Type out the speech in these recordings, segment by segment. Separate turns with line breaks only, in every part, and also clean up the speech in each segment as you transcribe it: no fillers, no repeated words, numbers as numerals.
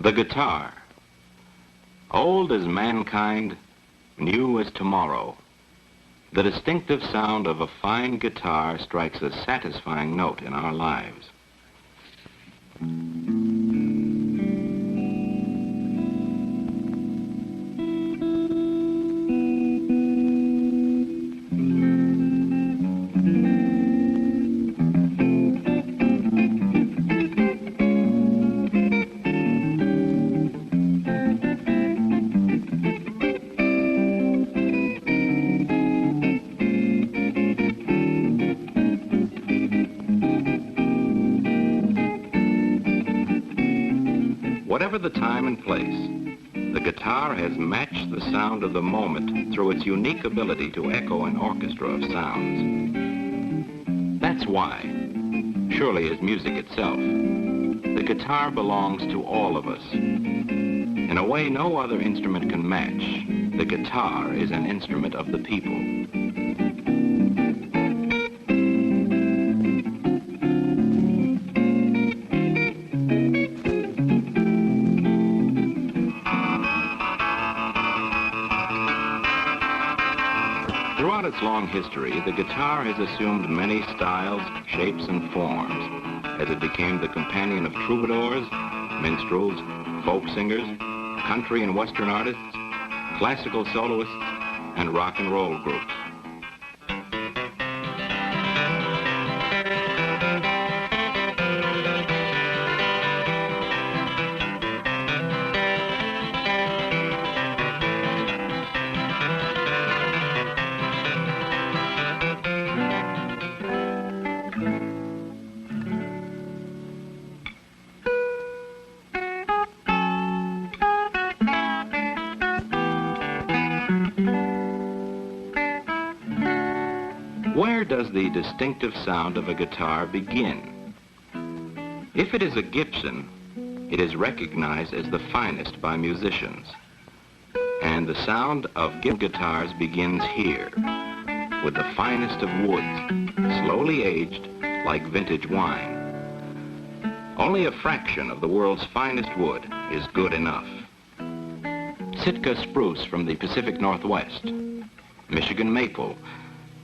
The guitar. Old as mankind, new as tomorrow. The distinctive sound of a fine guitar strikes a satisfying note in our lives. Whatever the time and place, the guitar has matched the sound of the moment through its unique ability to echo an orchestra of sounds. That's why, surely as music itself, the guitar belongs to all of us. In a way no other instrument can match, the guitar is an instrument of the people. Throughout its long history, the guitar has assumed many styles, shapes, and forms as it became the companion of troubadours, minstrels, folk singers, country and western artists, classical soloists, and rock and roll groups. Where does the distinctive sound of a guitar begin? If it is a Gibson, it is recognized as the finest by musicians. And the sound of Gibson guitars begins here, with the finest of woods, slowly aged like vintage wine. Only a fraction of the world's finest wood is good enough. Sitka spruce from the Pacific Northwest, Michigan maple,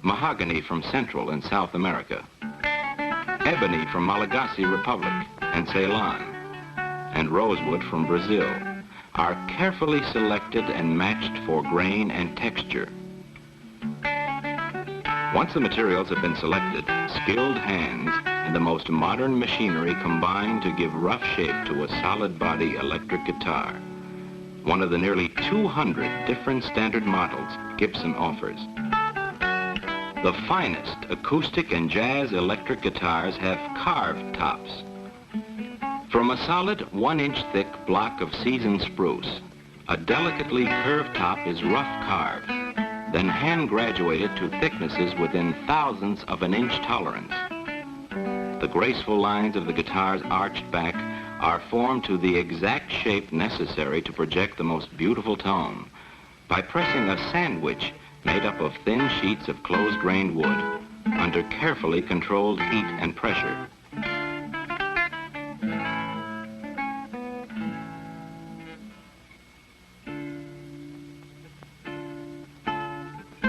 mahogany from Central and South America, ebony from Malagasy Republic and Ceylon, and rosewood from Brazil are carefully selected and matched for grain and texture. Once the materials have been selected, skilled hands and the most modern machinery combine to give rough shape to a solid body electric guitar, one of the nearly 200 different standard models Gibson offers. The finest acoustic and jazz electric guitars have carved tops. From a solid 1-inch thick block of seasoned spruce, a delicately curved top is rough carved, then hand graduated to thicknesses within thousandths of an inch tolerance. The graceful lines of the guitar's arched back are formed to the exact shape necessary to project the most beautiful tone by pressing a sandwich made up of thin sheets of close-grained wood under carefully controlled heat and pressure.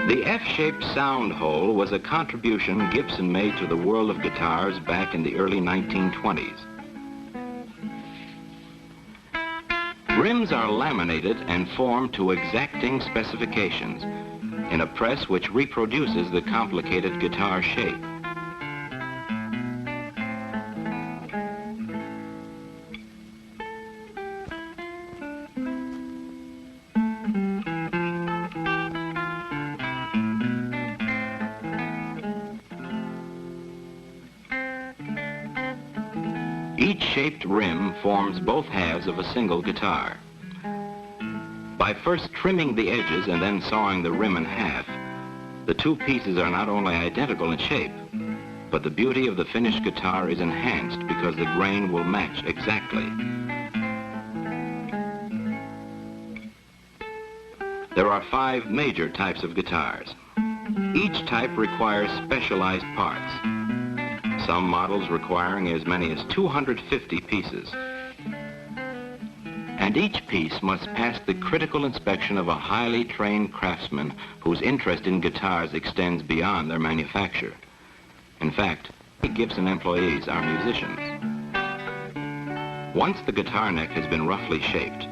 The F-shaped sound hole was a contribution Gibson made to the world of guitars back in the early 1920s. Rims are laminated and formed to exacting specifications in a press which reproduces the complicated guitar shape. Each shaped rim forms both halves of a single guitar. By first trimming the edges and then sawing the rim in half, the two pieces are not only identical in shape, but the beauty of the finished guitar is enhanced because the grain will match exactly. There are 5 major types of guitars. Each type requires specialized parts, some models requiring as many as 250 pieces. And each piece must pass the critical inspection of a highly trained craftsman whose interest in guitars extends beyond their manufacture. In fact, Gibson employees are musicians. Once the guitar neck has been roughly shaped,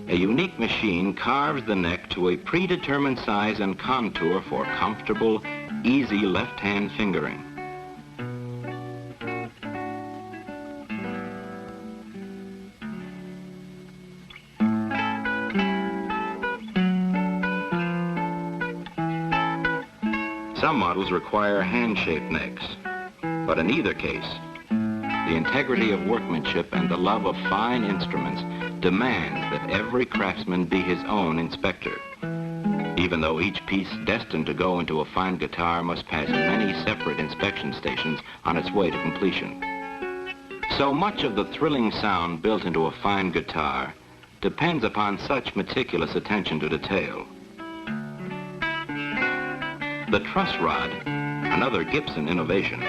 a unique machine carves the neck to a predetermined size and contour for comfortable, easy left-hand fingering. Some models require hand-shaped necks, but in either case, the integrity of workmanship and the love of fine instruments demands that every craftsman be his own inspector, even though each piece destined to go into a fine guitar must pass many separate inspection stations on its way to completion. So much of the thrilling sound built into a fine guitar depends upon such meticulous attention to detail. The truss rod, another Gibson innovation,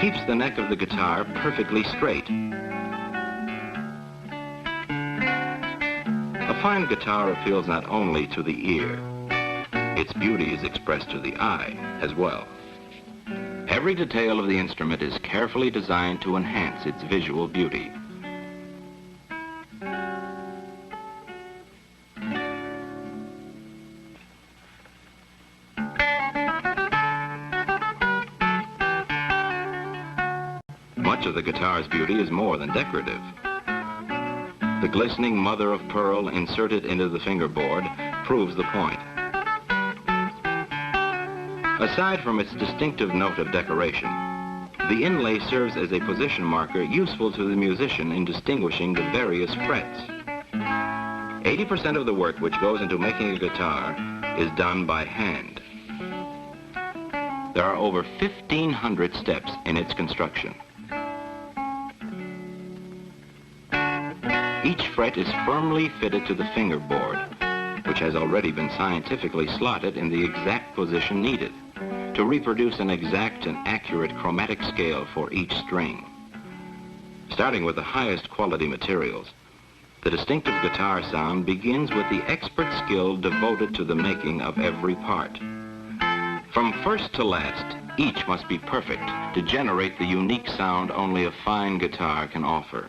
keeps the neck of the guitar perfectly straight. A fine guitar appeals not only to the ear, its beauty is expressed to the eye as well. Every detail of the instrument is carefully designed to enhance its visual beauty. Much of the guitar's beauty is more than decorative. The glistening mother of pearl inserted into the fingerboard proves the point. Aside from its distinctive note of decoration, the inlay serves as a position marker useful to the musician in distinguishing the various frets. 80% of the work which goes into making a guitar is done by hand. There are over 1,500 steps in its construction. Each fret is firmly fitted to the fingerboard, which has already been scientifically slotted in the exact position needed to reproduce an exact and accurate chromatic scale for each string. Starting with the highest quality materials, the distinctive guitar sound begins with the expert skill devoted to the making of every part. From first to last, each must be perfect to generate the unique sound only a fine guitar can offer.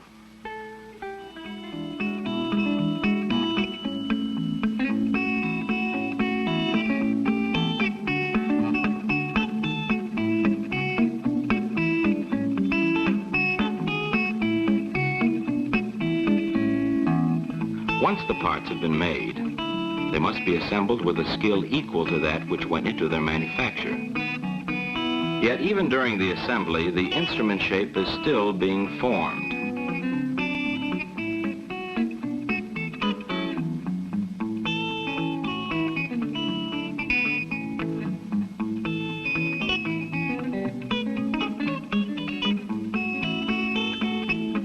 Once the parts have been made, they must be assembled with a skill equal to that which went into their manufacture. Yet even during the assembly, the instrument shape is still being formed.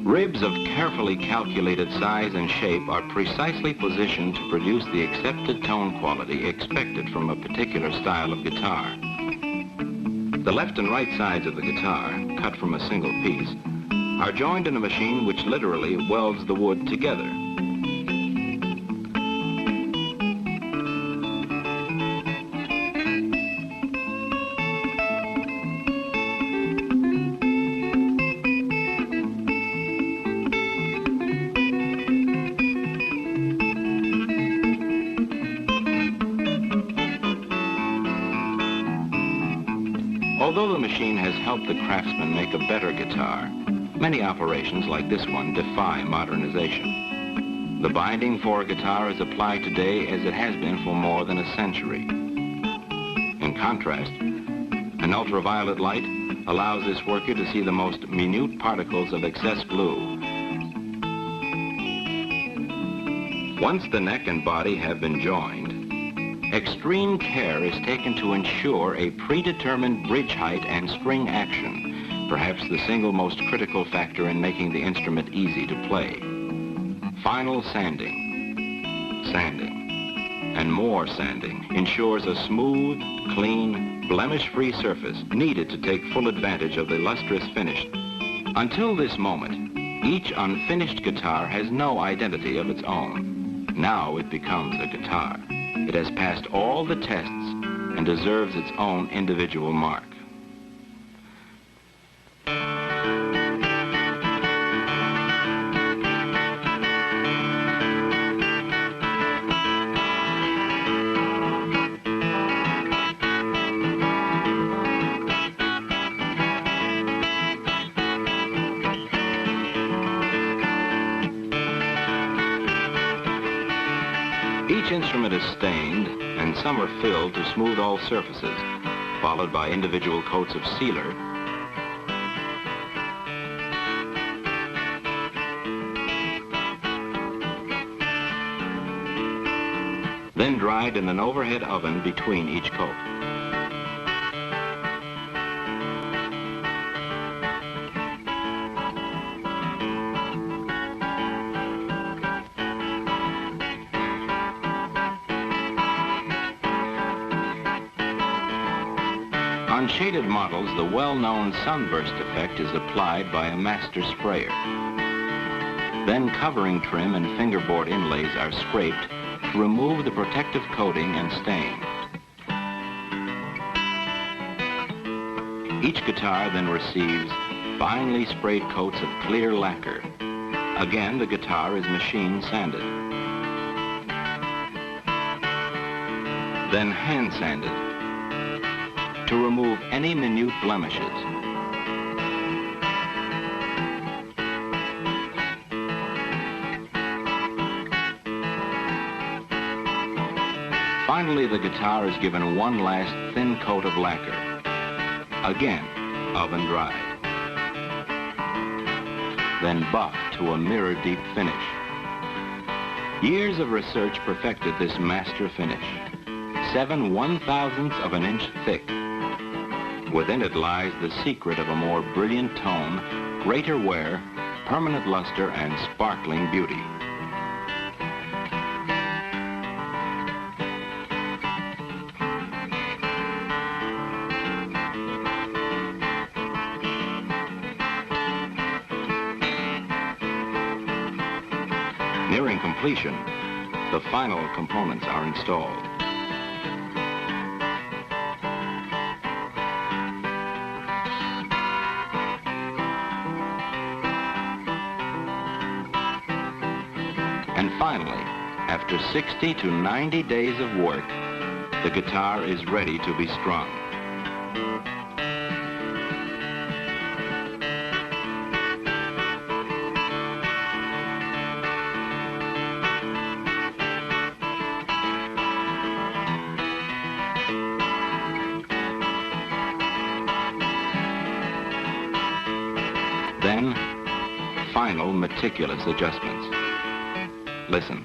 Ribs of carefully calculated size and shape are precisely positioned to produce the accepted tone quality expected from a particular style of guitar. The left and right sides of the guitar, cut from a single piece, are joined in a machine which literally welds the wood together. Although the machine has helped the craftsman make a better guitar, many operations like this one defy modernization. The binding for a guitar is applied today as it has been for more than a century. In contrast, an ultraviolet light allows this worker to see the most minute particles of excess glue. Once the neck and body have been joined, extreme care is taken to ensure a predetermined bridge height and string action, perhaps the single most critical factor in making the instrument easy to play. Final sanding, and more sanding ensures a smooth, clean, blemish-free surface needed to take full advantage of the lustrous finish. Until this moment, Each unfinished guitar has no identity of its own. Now it becomes a guitar. It has passed all the tests and deserves its own individual mark. Each instrument is stained, and some are filled to smooth all surfaces, followed by individual coats of sealer, then dried in an overhead oven between each coat. On shaded models, the well-known sunburst effect is applied by a master sprayer. Then covering trim and fingerboard inlays are scraped to remove the protective coating and stain. Each guitar then receives finely sprayed coats of clear lacquer. Again, the guitar is machine sanded. Then hand sanded to remove any minute blemishes. Finally, the guitar is given one last thin coat of lacquer. Again, oven dried. Then buffed to a mirror-deep finish. Years of research perfected this master finish. 7 1/1000ths of an inch thick. Within it lies the secret of a more brilliant tone, greater wear, permanent luster, and sparkling beauty. Nearing completion, the final components are installed. And finally, after 60 to 90 days of work, the guitar is ready to be strung. Then, final meticulous adjustments. Listen.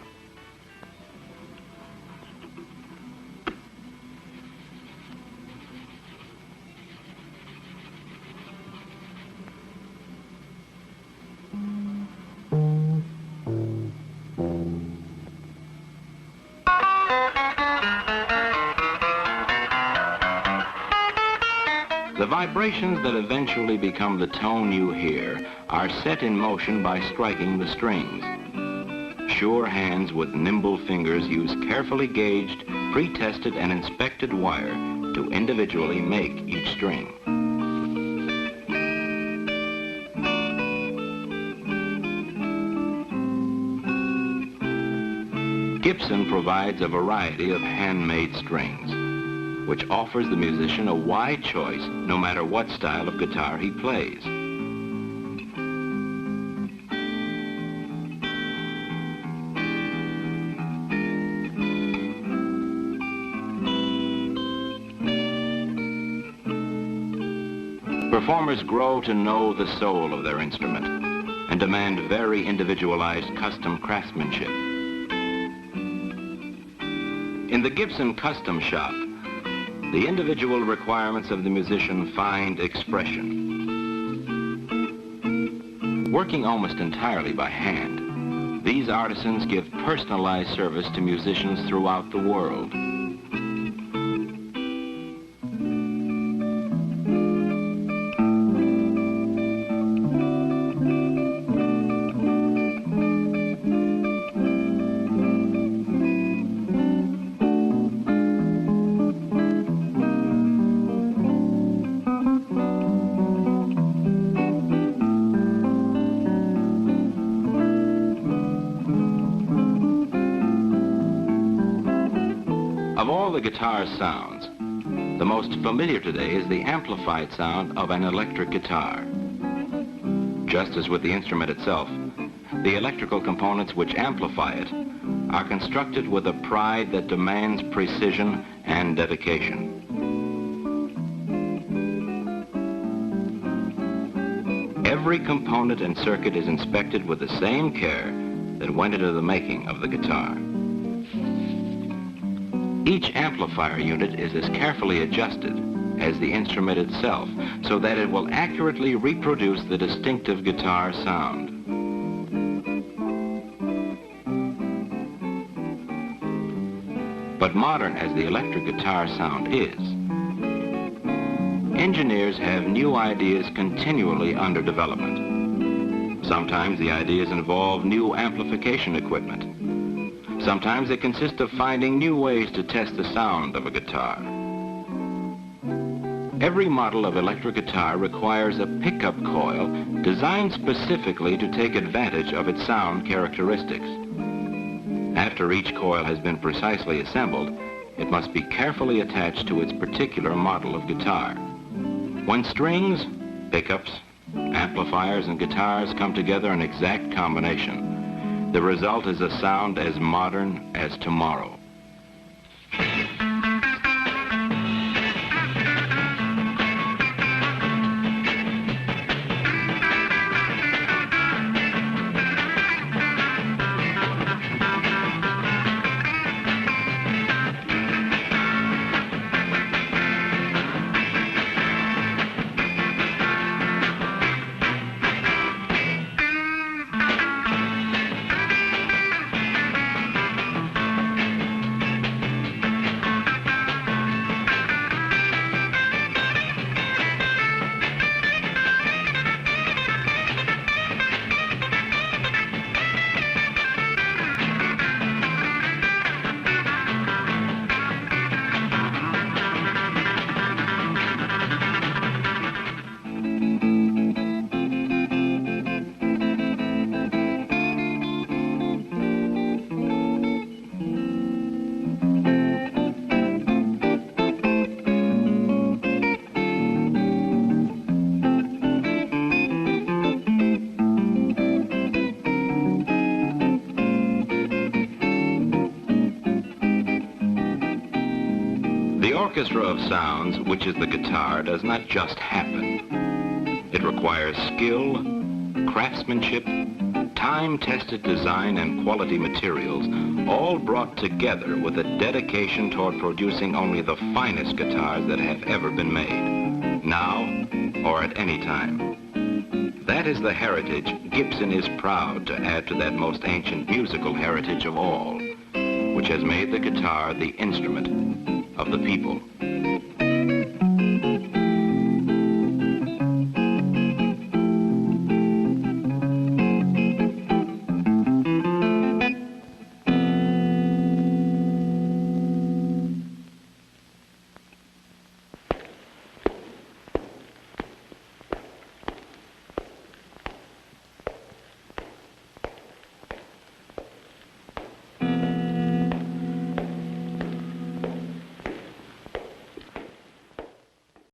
The vibrations that eventually become the tone you hear are set in motion by striking the strings. Sure hands with nimble fingers use carefully gauged, pre-tested, and inspected wire to individually make each string. Gibson provides a variety of handmade strings, which offers the musician a wide choice no matter what style of guitar he plays. Performers grow to know the soul of their instrument and demand very individualized custom craftsmanship. In the Gibson Custom Shop, the individual requirements of the musician find expression. Working almost entirely by hand, these artisans give personalized service to musicians throughout the world. Of all the guitar's sounds, the most familiar today is the amplified sound of an electric guitar. Just as with the instrument itself, the electrical components which amplify it are constructed with a pride that demands precision and dedication. Every component and circuit is inspected with the same care that went into the making of the guitar. Each amplifier unit is as carefully adjusted as the instrument itself, so that it will accurately reproduce the distinctive guitar sound. But modern as the electric guitar sound is, engineers have new ideas continually under development. Sometimes the ideas involve new amplification equipment. Sometimes they consist of finding new ways to test the sound of a guitar. Every model of electric guitar requires a pickup coil designed specifically to take advantage of its sound characteristics. After each coil has been precisely assembled, it must be carefully attached to its particular model of guitar. When strings, pickups, amplifiers, and guitars come together in exact combination, the result is a sound as modern as tomorrow. The orchestra of sounds, which is the guitar, does not just happen. It requires skill, craftsmanship, time-tested design, and quality materials, all brought together with a dedication toward producing only the finest guitars that have ever been made, now or at any time. That is the heritage Gibson is proud to add to that most ancient musical heritage of all, which has made the guitar the instrument of the people.